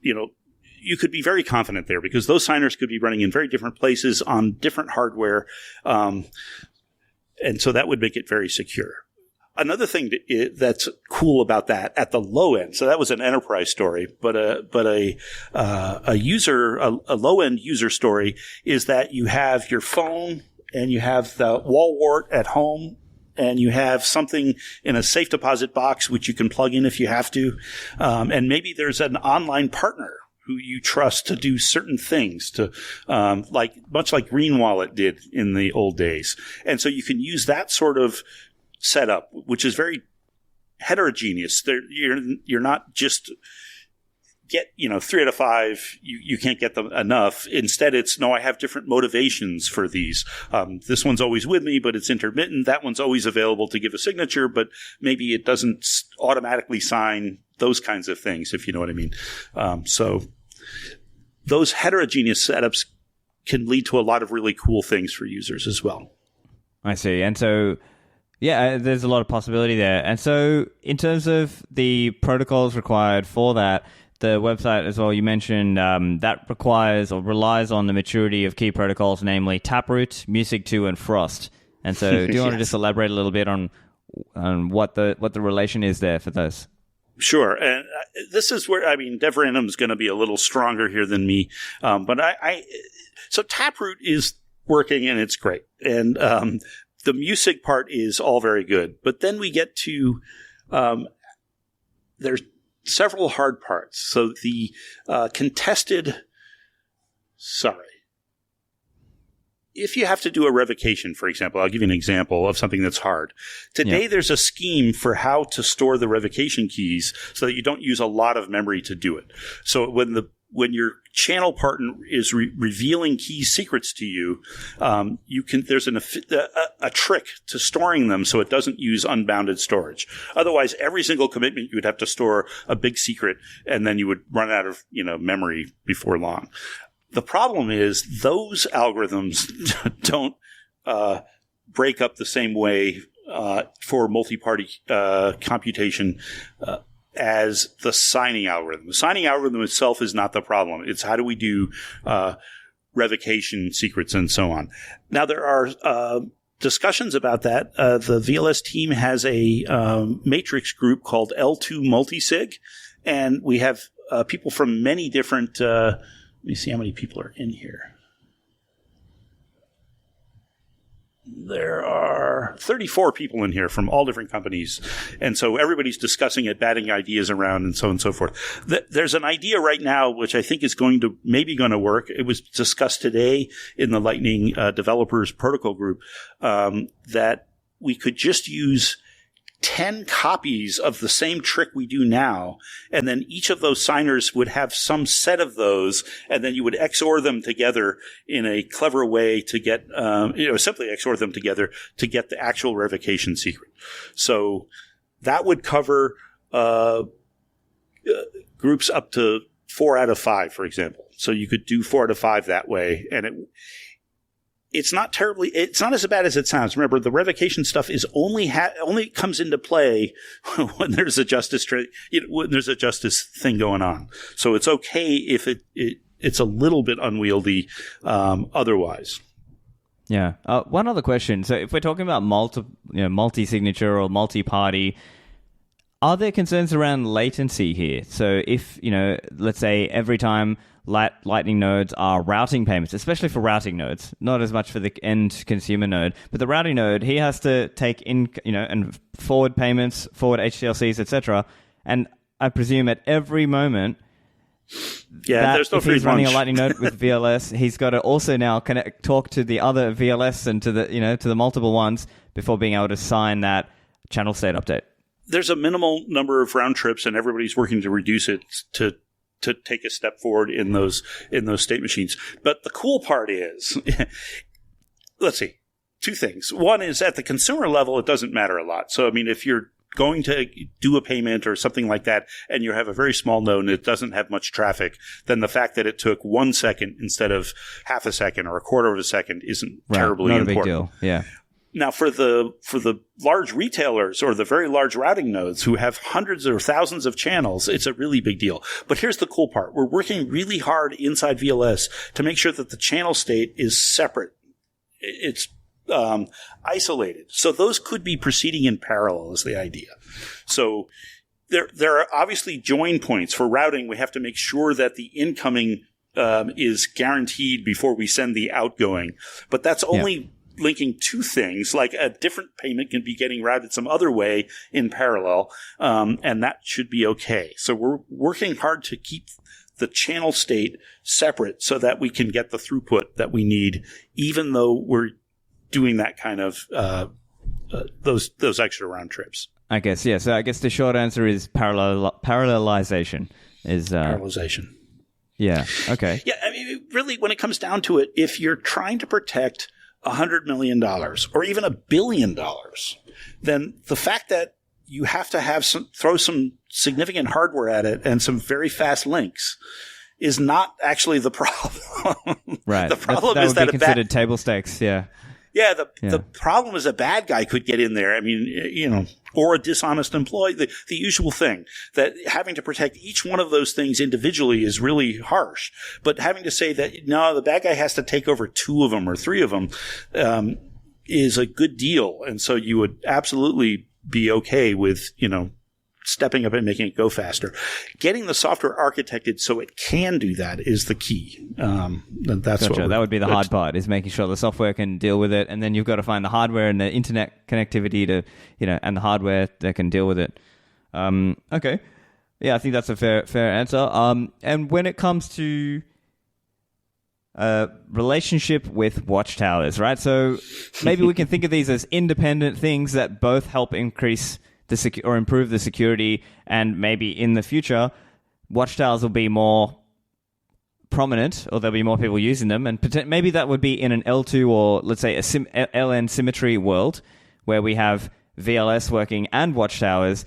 Speaker 2: you could be very confident there because those signers could be running in very different places on different hardware. And so that would make it very secure. Another thing that's cool about that at the low end, so that was an enterprise story, but a low end user story is that you have your phone and you have the wall wart at home and you have something in a safe deposit box which you can plug in if you have to, and maybe there's an online partner who you trust to do certain things to, much like Green Wallet did in the old days, and so you can use that sort of setup, which is very heterogeneous. You're not just get, 3 out of 5, you can't get them enough. Instead, it's, no, I have different motivations for these. This one's always with me, but it's intermittent. That one's always available to give a signature, but maybe it doesn't automatically sign, those kinds of things, if you know what I mean. So those heterogeneous setups can lead to a lot of really cool things for users as well.
Speaker 1: I see. And so, yeah, there's a lot of possibility there. And so in terms of the protocols required for that, the website as well, you mentioned that requires or relies on the maturity of key protocols, namely Taproot, Music2, and Frost. And so do you want to just elaborate a little bit on what the relation is there for those?
Speaker 2: Sure. And this is where, Dev Random is going to be a little stronger here than me. But so Taproot is working and it's great. And the music part is all very good. But then we get to, there's several hard parts. So the if you have to do a revocation, for example, I'll give you an example of something that's hard. Today, There's a scheme for how to store the revocation keys so that you don't use a lot of memory to do it. So when your channel partner is revealing key secrets to you, there's a trick to storing them so it doesn't use unbounded storage. Otherwise, every single commitment you would have to store a big secret, and then you would run out of memory before long. The problem is those algorithms don't break up the same way for multi-party computation as the signing algorithm. The signing algorithm itself is not the problem. It's how do we do revocation secrets and so on. Now, there are discussions about that. The VLS team has a matrix group called L2 Multisig, and we have people from many different let me see how many people are in here. There are 34 people in here from all different companies. And so everybody's discussing it, batting ideas around, and so on and so forth. There's an idea right now, which I think is maybe going to work. It was discussed today in the Lightning Developers Protocol Group, that we could just use 10 copies of the same trick we do now, and then each of those signers would have some set of those, and then you would XOR them together in a clever way to get, simply XOR them together to get the actual revocation secret. So that would cover groups up to 4 out of 5, for example. So you could do 4 out of 5 that way, and it's not as bad as it sounds. Remember, the revocation stuff is only comes into play when there's a justice thing going on. So it's okay if it's a little bit unwieldy otherwise.
Speaker 1: Yeah. One other question. So if we're talking about multi-signature or multi-party, are there concerns around latency here? So if, let's say every time Lightning nodes are routing payments, especially for routing nodes, not as much for the end consumer node, but the routing node, he has to take in, and forward payments, forward HTLCs, etc. And I presume at every moment,
Speaker 2: there's no
Speaker 1: if
Speaker 2: free
Speaker 1: he's running
Speaker 2: lunch.
Speaker 1: a Lightning node with VLS, he's got to also now talk to the other VLS and to the multiple ones before being able to sign that channel state update. There's
Speaker 2: a minimal number of round trips, and everybody's working to reduce it to take a step forward in those state machines. But the cool part is, let's see, 2 things. One is at the consumer level, it doesn't matter a lot. So, if you're going to do a payment or something like that, and you have a very small node and it doesn't have much traffic, then the fact that it took 1 second instead of half a second or a quarter of a second isn't terribly important.
Speaker 1: Not a big deal. Yeah.
Speaker 2: Now, for the large retailers or the very large routing nodes who have hundreds or thousands of channels, it's a really big deal. But here's the cool part. We're working really hard inside VLS to make sure that the channel state is separate. It's isolated. So those could be proceeding in parallel is the idea. So there are obviously join points. For routing, we have to make sure that the incoming is guaranteed before we send the outgoing. But that's only linking 2 things, like a different payment can be getting routed some other way in parallel, and that should be okay. So we're working hard to keep the channel state separate so that we can get the throughput that we need, even though we're doing that kind of those extra round trips.
Speaker 1: I guess, yeah. So I guess the short answer is parallelization. is
Speaker 2: parallelization.
Speaker 1: Yeah. Okay.
Speaker 2: Yeah. I mean, really, when it comes down to it, if you're trying to protect $100 million or even $1 billion, then the fact that you have to throw some significant hardware at it and some very fast links is not actually the problem.
Speaker 1: Right.
Speaker 2: The problem
Speaker 1: that
Speaker 2: is
Speaker 1: would
Speaker 2: that
Speaker 1: be considered table stakes. Yeah.
Speaker 2: Yeah, the problem is a bad guy could get in there. I mean, or a dishonest employee, the usual thing that having to protect each one of those things individually is really harsh. But having to say that, no, the bad guy has to take over 2 of them or 3 of them, is a good deal. And so you would absolutely be okay with, stepping up and making it go faster. Getting the software architected so it can do that is the key. That's
Speaker 1: gotcha. That would be the hard part, is making sure the software can deal with it, and then you've got to find the hardware and the internet connectivity to, and the hardware that can deal with it. Okay, yeah, I think that's a fair answer. And when it comes to relationship with watchtowers, right? So maybe we can think of these as independent things that both help increase or improve the security, and maybe in the future, watchtowers will be more prominent, or there'll be more people using them, and maybe that would be in an L2 or let's say a LN symmetry world where we have VLS working and watchtowers.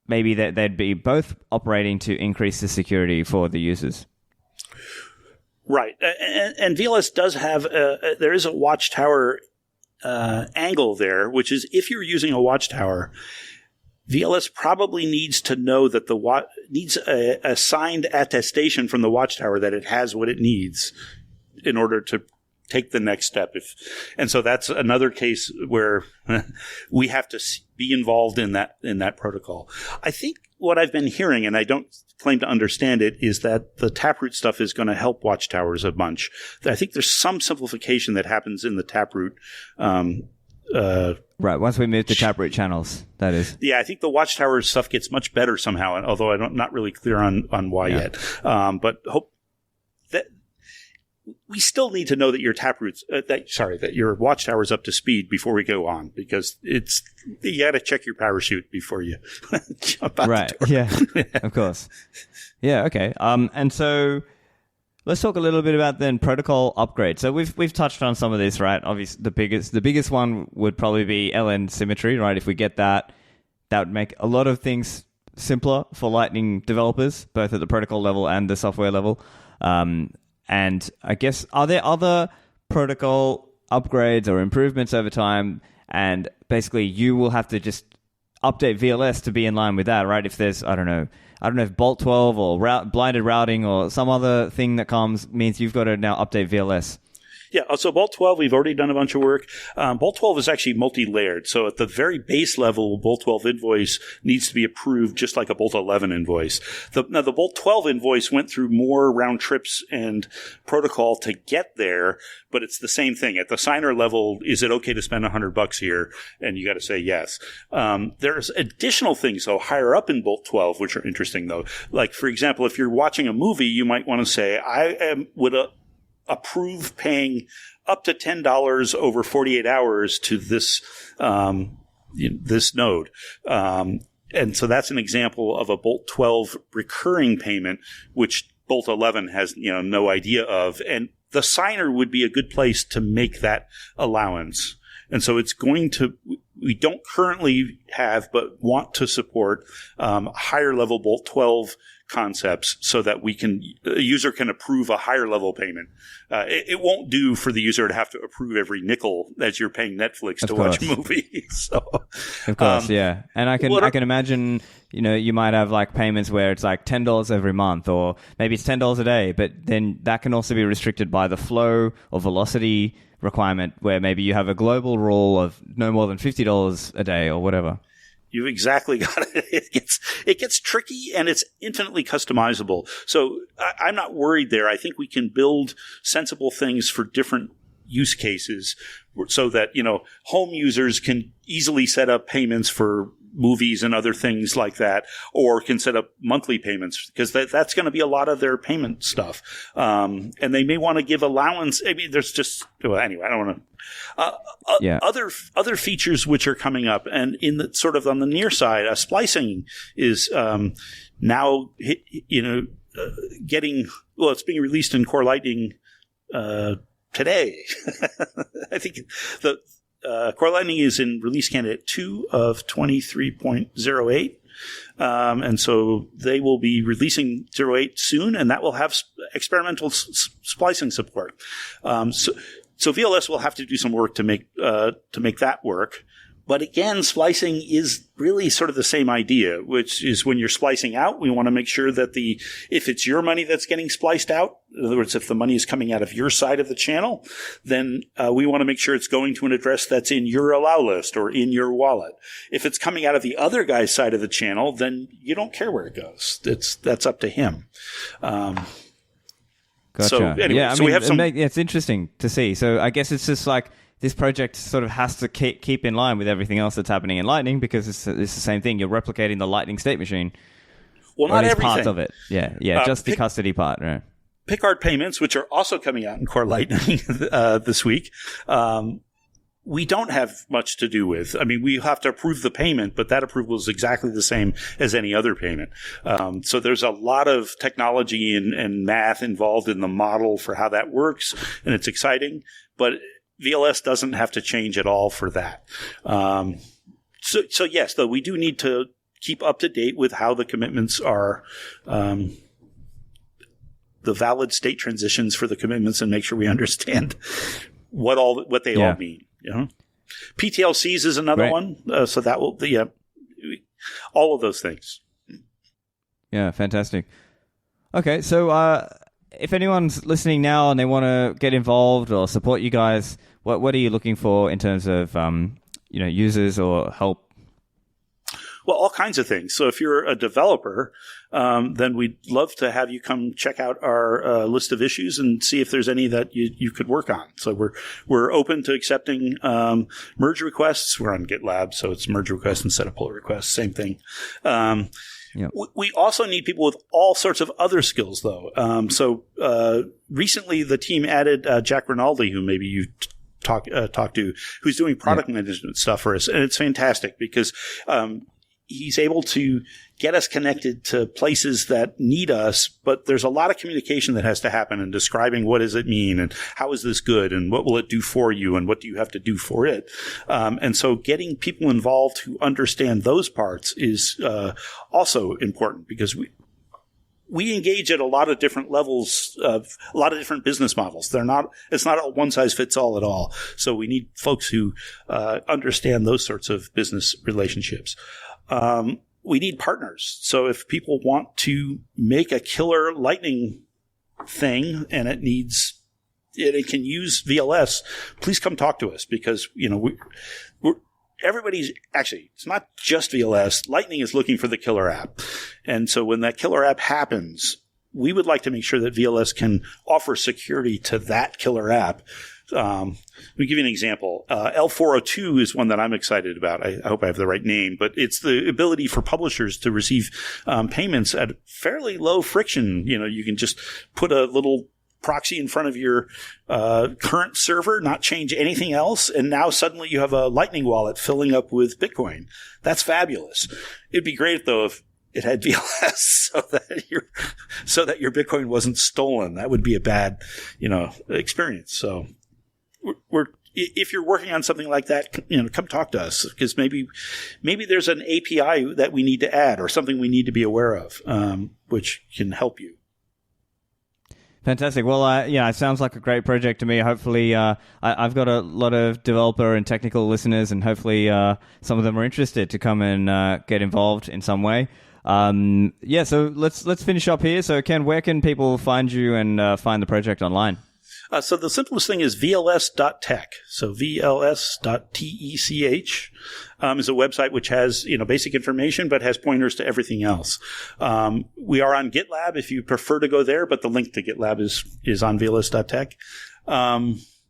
Speaker 1: Maybe they'd be both operating to increase the security for the users.
Speaker 2: Right, and VLS does have there is a watchtower angle there, which is if you're using a watchtower, VLS probably needs to know that needs a signed attestation from the watchtower that it has what it needs in order to take the next step. And so that's another case where we have to be involved in that protocol. I think what I've been hearing, and I don't claim to understand it, is that the Taproot stuff is going to help watchtowers a bunch. I think there's some simplification that happens in the Taproot.
Speaker 1: Right, once we move to Taproot channels, that is.
Speaker 2: Yeah, I think the watchtower stuff gets much better somehow, although I'm not really clear on why yet. But hope that we still need to know that your Taproot's that your watchtower's up to speed before we go on, because you got to check your parachute before you jump out.
Speaker 1: Right. Yeah. Of course. Yeah. Okay. And so let's talk a little bit about then protocol upgrades. So we've touched on some of this, right? Obviously, the biggest one would probably be LN symmetry, right? If we get that would make a lot of things simpler for Lightning developers, both at the protocol level and the software level. And I guess, are there other protocol upgrades or improvements over time? And basically, you will have to just update VLS to be in line with that, right? If there's, I don't know if Bolt 12 or blinded routing or some other thing that comes means you've got to now update VLS.
Speaker 2: Yeah, so Bolt 12, we've already done a bunch of work. Bolt 12 is actually multi-layered. So at the very base level, Bolt 12 invoice needs to be approved just like a Bolt 11 invoice. Now, the Bolt 12 invoice went through more round trips and protocol to get there, but it's the same thing. At the signer level, is it okay to spend $100 here? And you got to say yes. There's additional things, though, higher up in Bolt 12, which are interesting, though. Like, for example, if you're watching a movie, you might want to say, would approve paying up to $10 over 48 hours to this this node. And so that's an example of a Bolt 12 recurring payment, which Bolt 11 has no idea of. And the signer would be a good place to make that allowance. And so we don't currently have, but want to support higher level Bolt 12 concepts so that a user can approve a higher level payment. It won't do for the user to have to approve every nickel as you're paying Netflix to watch a movie. So,
Speaker 1: of course, yeah. And I can imagine, you might have like payments where it's like $10 every month, or maybe it's $10 a day, but then that can also be restricted by the flow or velocity requirement, where maybe you have a global rule of no more than $50 a day or whatever.
Speaker 2: You've exactly got it. It gets tricky, and it's infinitely customizable. So I'm not worried there. I think we can build sensible things for different use cases so that, home users can easily set up payments for movies and other things like that, or can set up monthly payments, because that's going to be a lot of their payment stuff. And they may want to give allowance. I mean, there's just, well, anyway, I don't want to. Other features which are coming up, and in the sort of on the near side, splicing is now getting, well, it's being released in Core Lightning today. I think the Core Lightning is in release candidate 2 of 23.08. And so they will be releasing 08 soon, and that will have experimental splicing support. So VLS will have to do some work to make that work. But again, splicing is really sort of the same idea, which is when you're splicing out, we want to make sure that if it's your money that's getting spliced out, in other words, if the money is coming out of your side of the channel, then we want to make sure it's going to an address that's in your allow list or in your wallet. If it's coming out of the other guy's side of the channel, then you don't care where it goes. That's up to him.
Speaker 1: Gotcha.
Speaker 2: So anyway,
Speaker 1: yeah, I mean,
Speaker 2: we have some.
Speaker 1: It's interesting to see. So I guess it's just like this project sort of has to keep in line with everything else that's happening in Lightning, because it's the same thing. You're replicating the Lightning state machine.
Speaker 2: Well, not everything.
Speaker 1: Parts of it. Yeah, just the custody part. Right.
Speaker 2: Pickard payments, which are also coming out in Core Lightning this week, we don't have much to do with. I mean, we have to approve the payment, but that approval is exactly the same as any other payment. So there's a lot of technology and math involved in the model for how that works, and it's exciting. But VLS doesn't have to change at all for that. So yes, though, we do need to keep up to date with how the commitments are, the valid state transitions for the commitments, and make sure we understand what they all mean. You know? PTLCs is another one. So that will, all of those things.
Speaker 1: Yeah, fantastic. Okay, so if anyone's listening now and they want to get involved or support you guys, what are you looking for in terms of users or help?
Speaker 2: Well, all kinds of things. So if you're a developer, then we'd love to have you come check out our list of issues and see if there's any that you could work on. So we're open to accepting merge requests. We're on GitLab, so it's merge requests instead of pull requests. Same thing.
Speaker 1: Yep.
Speaker 2: We also need people with all sorts of other skills, though. So recently, the team added Jack Rinaldi, who maybe you talked to, who's doing product management stuff for us, and it's fantastic because he's able to get us connected to places that need us, but there's a lot of communication that has to happen in describing what does it mean and how is this good and what will it do for you and what do you have to do for it. And so getting people involved who understand those parts is also important, because we engage at a lot of different levels of a lot of different business models. It's not a one size fits all at all. So we need folks who understand those sorts of business relationships. We need partners. So if people want to make a killer Lightning thing and it can use VLS, please come talk to us, because everybody's actually, it's not just VLS. Lightning is looking for the killer app. And so when that killer app happens, we would like to make sure that VLS can offer security to that killer app. Let me give you an example. L402 is one that I'm excited about. I hope I have the right name, but it's the ability for publishers to receive payments at fairly low friction. You can just put a little proxy in front of your current server, not change anything else, and now suddenly you have a Lightning wallet filling up with Bitcoin. That's fabulous. It'd be great, though, if it had VLS so that your Bitcoin wasn't stolen. That would be a bad, experience. So if you're working on something like that, come talk to us, because maybe there's an API that we need to add or something we need to be aware of, which can help you.
Speaker 1: Fantastic. Well, it sounds like a great project to me. Hopefully, I've got a lot of developer and technical listeners, and hopefully some of them are interested to come and get involved in some way. So let's finish up here. So, Ken, where can people find you and find the project online?
Speaker 2: So the simplest thing is vls.tech. So vls.tech is a website which has basic information but has pointers to everything else. We are on GitLab if you prefer to go there, but the link to GitLab is on vls.tech.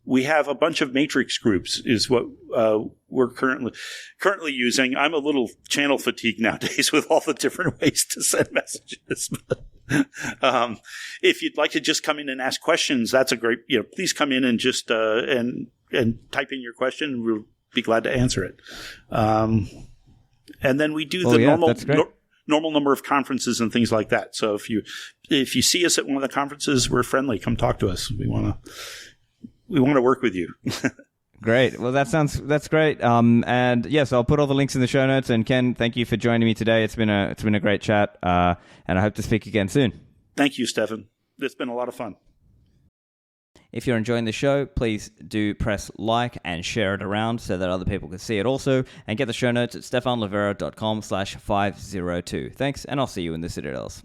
Speaker 2: We have a bunch of matrix groups is what we're currently using. I'm a little channel fatigued nowadays with all the different ways to send messages. If you'd like to just come in and ask questions, that's a great, please come in and just and type in your question, and we'll be glad to answer it. And then we do the normal number of conferences and things like that. So if you see us at one of the conferences, we're friendly. Come talk to us. We want to work with you.
Speaker 1: Great. Well, that's great. And yes, I'll put all the links in the show notes. And Ken, thank you for joining me today. It's been a great chat. And I hope to speak again soon.
Speaker 2: Thank you, Stephan. It's been a lot of fun.
Speaker 1: If you're enjoying the show, please do press like and share it around so that other people can see it also. And get the show notes at stephanlivera.com/502. Thanks, and I'll see you in the Citadels.